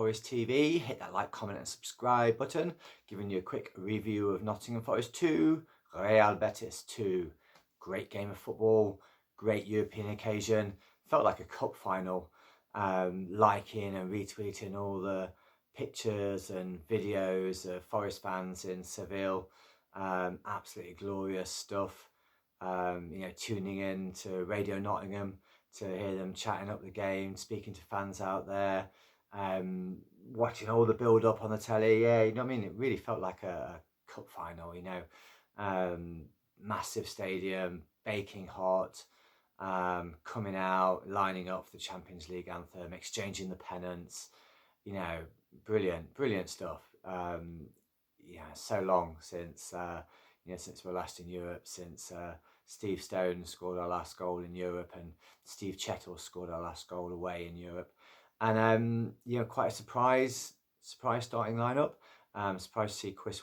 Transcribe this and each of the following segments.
Forest TV. Hit that like, comment and subscribe button. Giving you a quick review of Nottingham Forest 2, Real Betis 2. Great game of football, great European occasion. Felt like a cup final. Liking and retweeting all the pictures and videos of Forest fans in Seville. Absolutely glorious stuff. Tuning in to Radio Nottingham to hear them chatting up the game, speaking to fans out there, watching all the build up on the telly. Yeah, you know what I mean? It really felt like a cup final, massive stadium, baking hot, coming out, lining up for the Champions League anthem, exchanging the pennants, brilliant stuff. So long since, since we're last in Europe, since Steve Stone scored our last goal in Europe and Steve Chettle scored our last goal away in Europe. And, quite a surprise starting lineup. Surprised to see Chris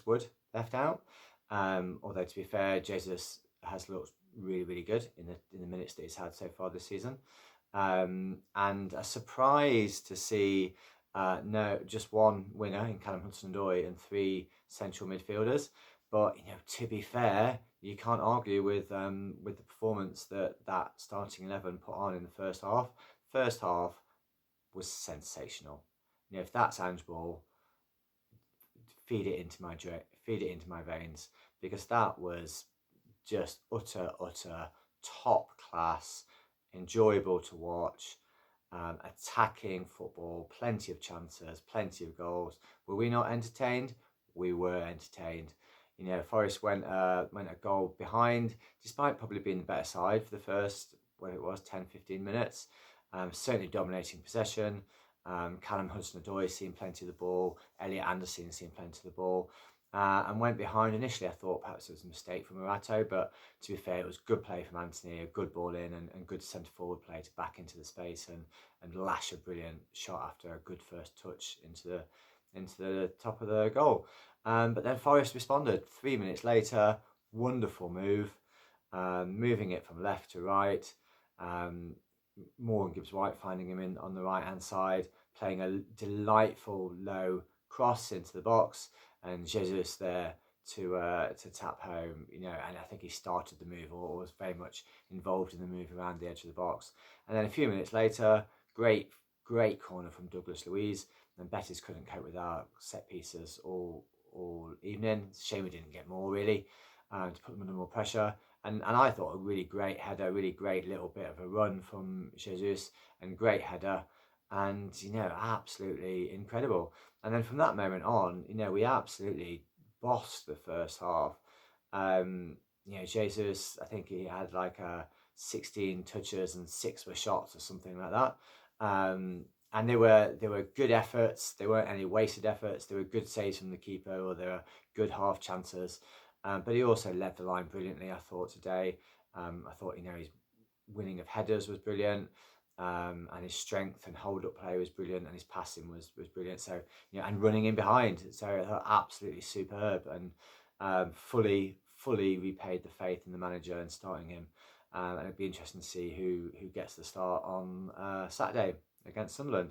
Wood left out. Although, to be fair, Jesus has looked really, really good in the minutes that he's had so far this season. And a surprise to see just one winger in Callum Hudson-Odoi and 3 central midfielders. But to be fair, you can't argue with the performance that starting 11 put on in the first half. First half was sensational. If that's handball, feed it into my veins, because that was just utter top class, enjoyable to watch. Attacking football, plenty of chances, plenty of goals. Were we not entertained? We were entertained. Forest went a goal behind, despite probably being the better side for the first, 10-15 minutes. Certainly dominating possession. Callum Hudson-Odoi seen plenty of the ball. Elliot Anderson seen plenty of the ball. And went behind initially. I thought perhaps it was a mistake from Morato, but to be fair, it was good play from Anthony, a good ball in, and good centre forward play to back into the space and lash a brilliant shot after a good first touch into the top of the goal. But then Forest responded 3 minutes later. Wonderful move, moving it from left to right. Morgan Gibbs-White finding him in on the right hand side, playing a delightful low cross into the box, and Jesus there to tap home, and I think he started the move or was very much involved in the move around the edge of the box. And then a few minutes later, great corner from Douglas Luiz, and Betis couldn't cope with our set pieces all evening. It's a shame we didn't get more, really, to put them under more pressure. And I thought a really great header, really great little bit of a run from Jesus, and great header, and absolutely incredible. And then from that moment on, we absolutely bossed the first half. Jesus, I think he had like 16 touches and 6 were shots or something like that. And they were good efforts. They weren't any wasted efforts. They were good saves from the keeper, or they were good half chances. But he also led the line brilliantly, I thought, today. I thought, his winning of headers was brilliant. And his strength and hold-up play was brilliant, and his passing was brilliant. So, and running in behind. So I thought absolutely superb, and fully repaid the faith in the manager and starting him. And it'd be interesting to see who gets the start on Saturday against Sunderland.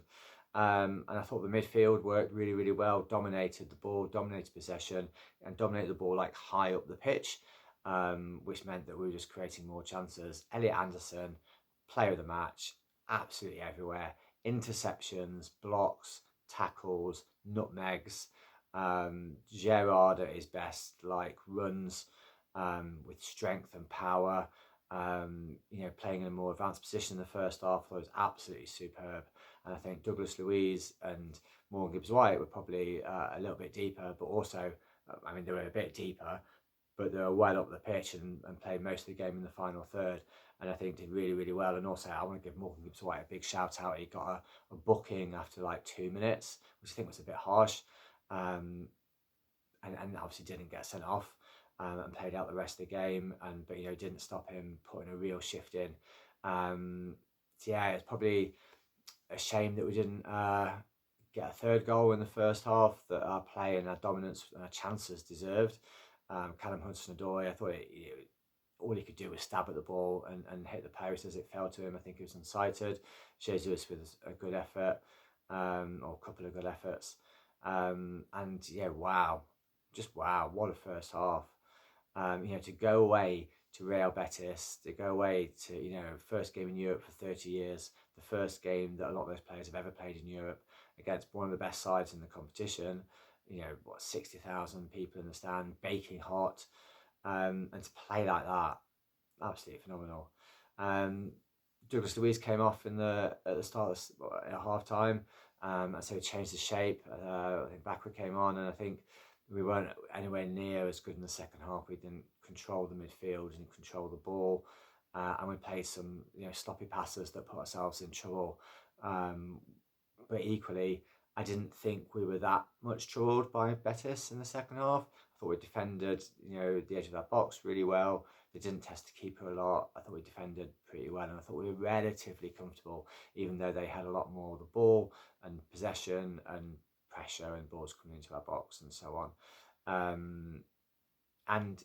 And I thought the midfield worked really, really well, dominated the ball, dominated possession, and dominated the ball like high up the pitch, which meant that we were just creating more chances. Elliot Anderson, player of the match, absolutely everywhere. Interceptions, blocks, tackles, nutmegs. Gerrard at his best, like runs with strength and power. Playing in a more advanced position in the first half was absolutely superb. And I think Douglas Luiz and Morgan Gibbs-White were probably a little bit deeper, but also, they were a bit deeper, but they were well up the pitch and played most of the game in the final third, and I think did really, really well. And also, I want to give Morgan Gibbs-White a big shout out. He got a booking after like 2 minutes, which I think was a bit harsh, and obviously didn't get sent off. And played out the rest of the game, but didn't stop him putting a real shift in. It's probably a shame that we didn't get a third goal in the first half, that our play and our dominance and our chances deserved. Callum Hudson-Odoi, I thought all he could do was stab at the ball and hit the post as it fell to him. I think he was unsighted. Jesus with a good effort. or a couple of good efforts. And yeah, wow, just wow, what a first half. To go away to Real Betis, to go away to, first game in Europe for 30 years, the first game that a lot of those players have ever played in Europe against one of the best sides in the competition, 60,000 people in the stand, baking hot, and to play like that, absolutely phenomenal. Douglas Luiz came off at the start at half time, and so he changed the shape. I think Bakra came on, and I think we weren't anywhere near as good in the second half. We didn't control the midfield, didn't control the ball, and we played some sloppy passes that put ourselves in trouble. But equally, I didn't think we were that much troubled by Betis in the second half. I thought we defended, the edge of that box really well. They didn't test the keeper a lot. I thought we defended pretty well, and I thought we were relatively comfortable, even though they had a lot more of the ball and possession and pressure and balls coming into our box and so on. And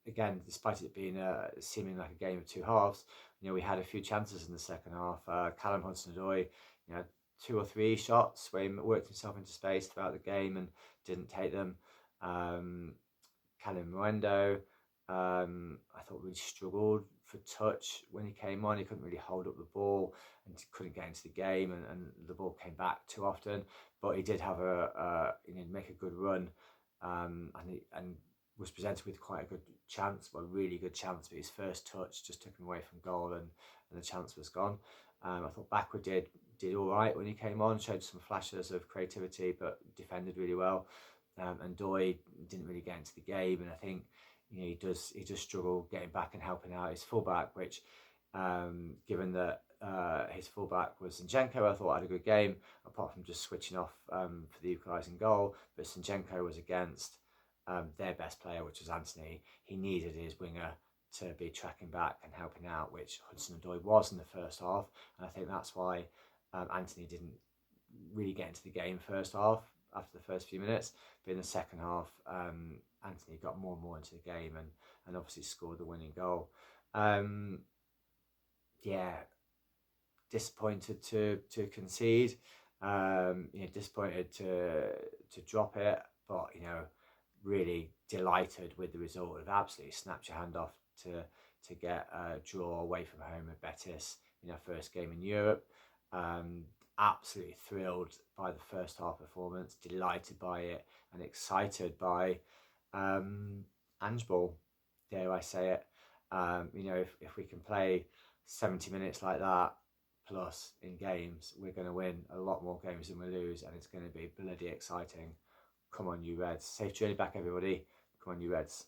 again, despite it being seeming like a game of two halves, we had a few chances in the second half. Callum Hudson-Odoi, 2 or 3 shots where he worked himself into space throughout the game and didn't take them. Callum Moendo, I thought really struggled for touch when he came on. He couldn't really hold up the ball and couldn't get into the game, and the ball came back too often. But he did have make a good run, and was presented with quite a good chance, a really good chance. But his first touch just took him away from goal, and the chance was gone. I thought Bakra did all right when he came on, showed some flashes of creativity, but defended really well. And Doy didn't really get into the game, and I think he does struggle getting back and helping out his fullback, which given that his fullback was Zinchenko, I thought had a good game, apart from just switching off for the equalising goal. But Zinchenko was against their best player, which was Anthony. He needed his winger to be tracking back and helping out, which Hudson-Odoi was in the first half, and I think that's why Anthony didn't really get into the game first half after the first few minutes. But in the second half, Anthony got more and more into the game, and obviously scored the winning goal. Disappointed to concede, disappointed to drop it, but really delighted with the result. It absolutely snapped your hand off to get a draw away from home at Betis in our first game in Europe. Absolutely thrilled by the first half performance, delighted by it, and excited by Angeball, dare I say it. If we can play 70 minutes like that plus in games, we're going to win a lot more games than we lose, and it's going to be bloody exciting. Come on, you Reds. Safe journey back, everybody. Come on, you Reds.